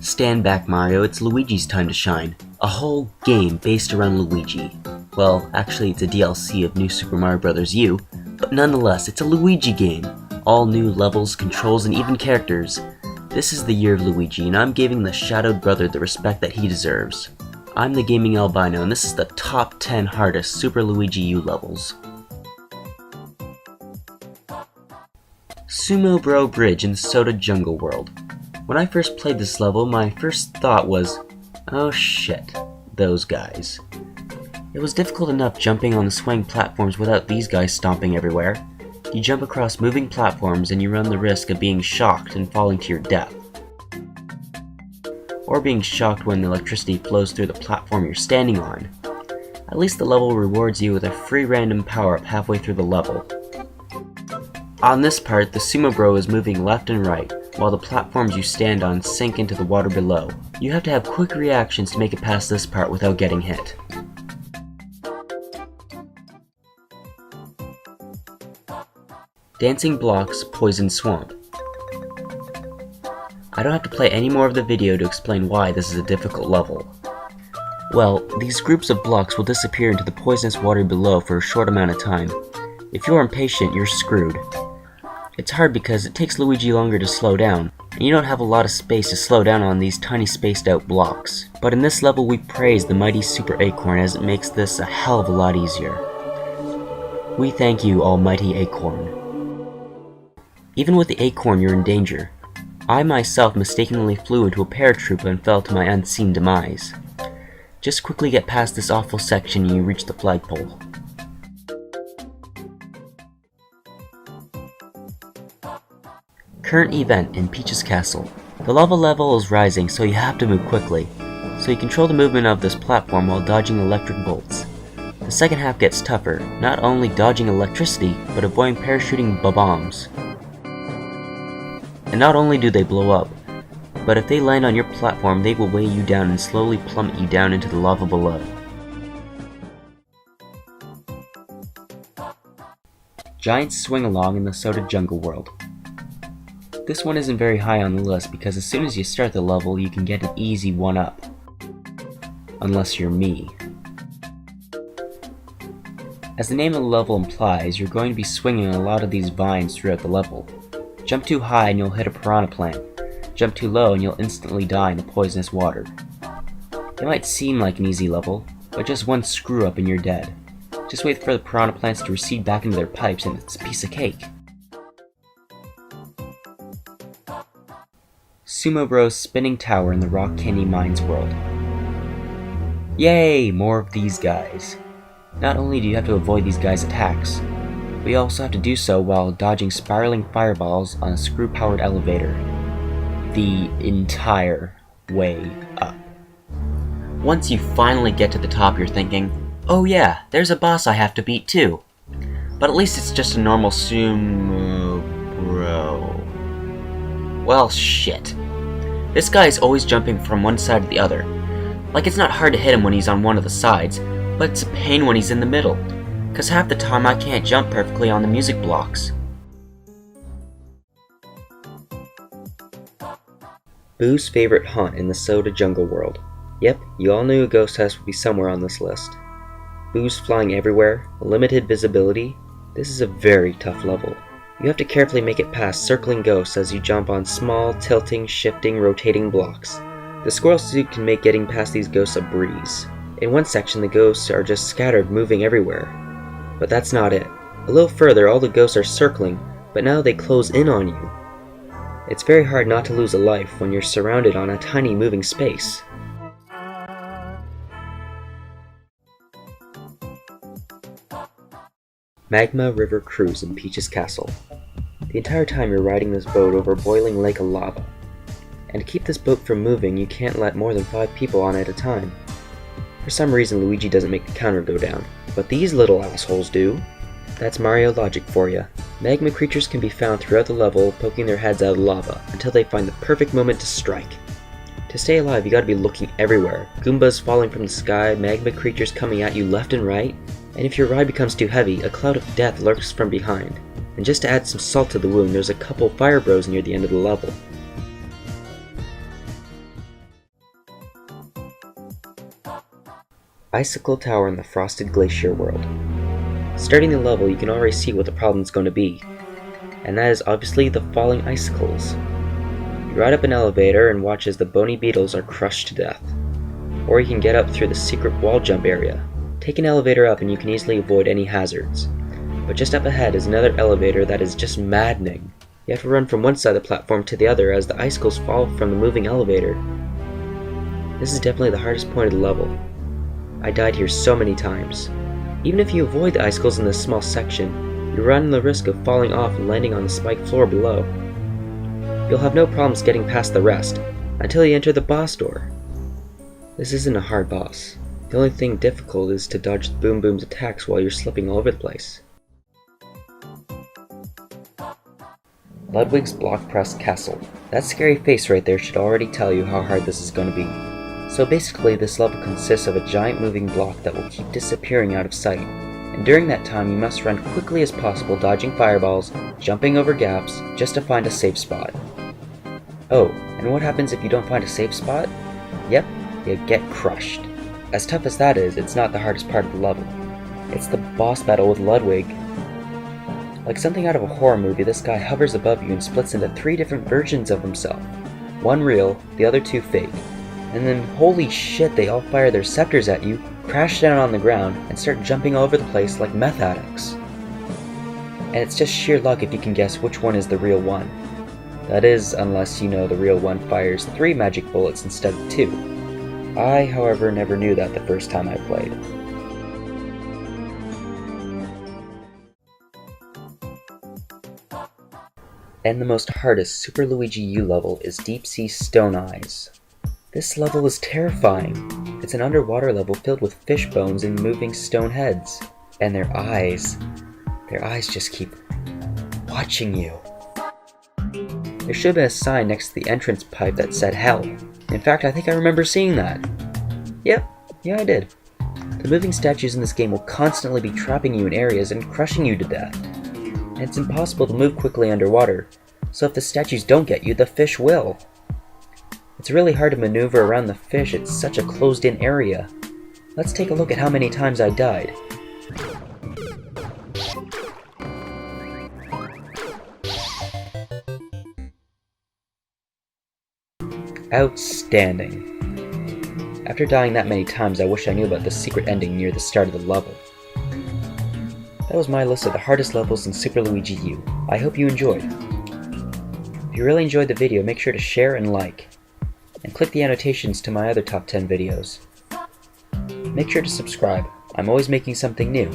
Stand back, Mario, it's Luigi's time to shine. A whole game based around Luigi. Well, actually it's a DLC of New Super Mario Bros. U, but nonetheless, it's a Luigi game. All new levels, controls, and even characters. This is the year of Luigi, and I'm giving the Shadowed Brother the respect that he deserves. I'm the Gaming Albino, and this is the top 10 hardest Super Luigi U levels. Sumo Bro Bridge in the Soda Jungle World. When I first played this level, my first thought was, oh shit, those guys. It was difficult enough jumping on the swaying platforms without these guys stomping everywhere. You jump across moving platforms and you run the risk of being shocked and falling to your death. Or being shocked when electricity flows through the platform you're standing on. At least the level rewards you with a free random power-up halfway through the level. On this part, the Sumo Bro is moving left and right, while the platforms you stand on sink into the water below. You have to have quick reactions to make it past this part without getting hit. Dancing Blocks Poison Swamp. I don't have to play any more of the video to explain why this is a difficult level. Well, these groups of blocks will disappear into the poisonous water below for a short amount of time. If you're impatient, you're screwed. It's hard because it takes Luigi longer to slow down, and you don't have a lot of space to slow down on these tiny spaced out blocks. But in this level we praise the mighty Super Acorn as it makes this a hell of a lot easier. We thank you, almighty Acorn. Even with the Acorn you're in danger. I myself mistakenly flew into a paratrooper and fell to my unseen demise. Just quickly get past this awful section and you reach the flagpole. Current event in Peach's Castle. The lava level is rising, so you have to move quickly. So you control the movement of this platform while dodging electric bolts. The second half gets tougher, not only dodging electricity, but avoiding parachuting bombs. And not only do they blow up, but if they land on your platform, they will weigh you down and slowly plummet you down into the lava below. Giant Swing Along in the Soda Jungle World. This one isn't very high on the list because as soon as you start the level, you can get an easy 1-up. Unless you're me. As the name of the level implies, you're going to be swinging a lot of these vines throughout the level. Jump too high and you'll hit a piranha plant. Jump too low and you'll instantly die in the poisonous water. It might seem like an easy level, but just one screw up and you're dead. Just wait for the piranha plants to recede back into their pipes and it's a piece of cake. Sumo Bro's Spinning Tower in the Rock Candy Mines world. Yay! More of these guys. Not only do you have to avoid these guys' attacks, but you also have to do so while dodging spiraling fireballs on a screw-powered elevator. The entire way up. Once you finally get to the top, you're thinking, oh yeah, there's a boss I have to beat too. But at least it's just a normal Sumo Bro. Well, shit. This guy is always jumping from one side to the other. Like it's not hard to hit him when he's on one of the sides, but it's a pain when he's in the middle. Cause half the time I can't jump perfectly on the music blocks. Boo's favorite haunt in the Soda Jungle World. Yep, you all knew a ghost house would be somewhere on this list. Boo's flying everywhere, limited visibility. This is a very tough level. You have to carefully make it past circling ghosts as you jump on small, tilting, shifting, rotating blocks. The squirrel suit can make getting past these ghosts a breeze. In one section the ghosts are just scattered, moving everywhere. But that's not it. A little further all the ghosts are circling, but now they close in on you. It's very hard not to lose a life when you're surrounded on a tiny moving space. Magma River Cruise in Peach's Castle. The entire time you're riding this boat over a boiling lake of lava. And to keep this boat from moving, you can't let more than 5 people on at a time. For some reason Luigi doesn't make the counter go down, but these little assholes do. That's Mario logic for ya. Magma creatures can be found throughout the level, poking their heads out of the lava, until they find the perfect moment to strike. To stay alive, you gotta be looking everywhere. Goombas falling from the sky, magma creatures coming at you left and right, and if your ride becomes too heavy, a cloud of death lurks from behind. And just to add some salt to the wound, there's a couple fire bros near the end of the level. Icicle Tower in the Frosted Glacier World. Starting the level, you can already see what the problem is going to be, and that is obviously the falling icicles. You ride up an elevator and watch as the bony beetles are crushed to death. Or you can get up through the secret wall jump area. Take an elevator up and you can easily avoid any hazards. But just up ahead is another elevator that is just maddening. You have to run from one side of the platform to the other as the icicles fall from the moving elevator. This is definitely the hardest point of the level. I died here so many times. Even if you avoid the icicles in this small section, you run the risk of falling off and landing on the spiked floor below. You'll have no problems getting past the rest, until you enter the boss door. This isn't a hard boss. The only thing difficult is to dodge Boom Boom's attacks while you're slipping all over the place. Ludwig's Block Press Castle. That scary face right there should already tell you how hard this is going to be. So basically, this level consists of a giant moving block that will keep disappearing out of sight, and during that time you must run quickly as possible, dodging fireballs, jumping over gaps, just to find a safe spot. Oh, and what happens if you don't find a safe spot? Yep, you get crushed. As tough as that is, it's not the hardest part of the level. It's the boss battle with Ludwig. Like something out of a horror movie, this guy hovers above you and splits into 3 different versions of himself. One real, the other 2 fake. And then, holy shit, they all fire their scepters at you, crash down on the ground, and start jumping all over the place like meth addicts. And it's just sheer luck if you can guess which one is the real one. That is, unless you know the real one fires 3 magic bullets instead of 2. I, however, never knew that the first time I played. And the most hardest Super Luigi U level is Deep Sea Stone Eyes. This level is terrifying. It's an underwater level filled with fish bones and moving stone heads. And their eyes just keep watching you. There should have been a sign next to the entrance pipe that said hell. In fact, I think I remember seeing that. Yep, yeah I did. The moving statues in this game will constantly be trapping you in areas and crushing you to death. And it's impossible to move quickly underwater, so if the statues don't get you, the fish will. It's really hard to maneuver around the fish, it's such a closed-in area. Let's take a look at how many times I died. Outstanding. After dying that many times, I wish I knew about the secret ending near the start of the level. That was my list of the hardest levels in Super Luigi U. I hope you enjoyed. If you really enjoyed the video, make sure to share and like. And click the annotations to my other top 10 videos. Make sure to subscribe. I'm always making something new.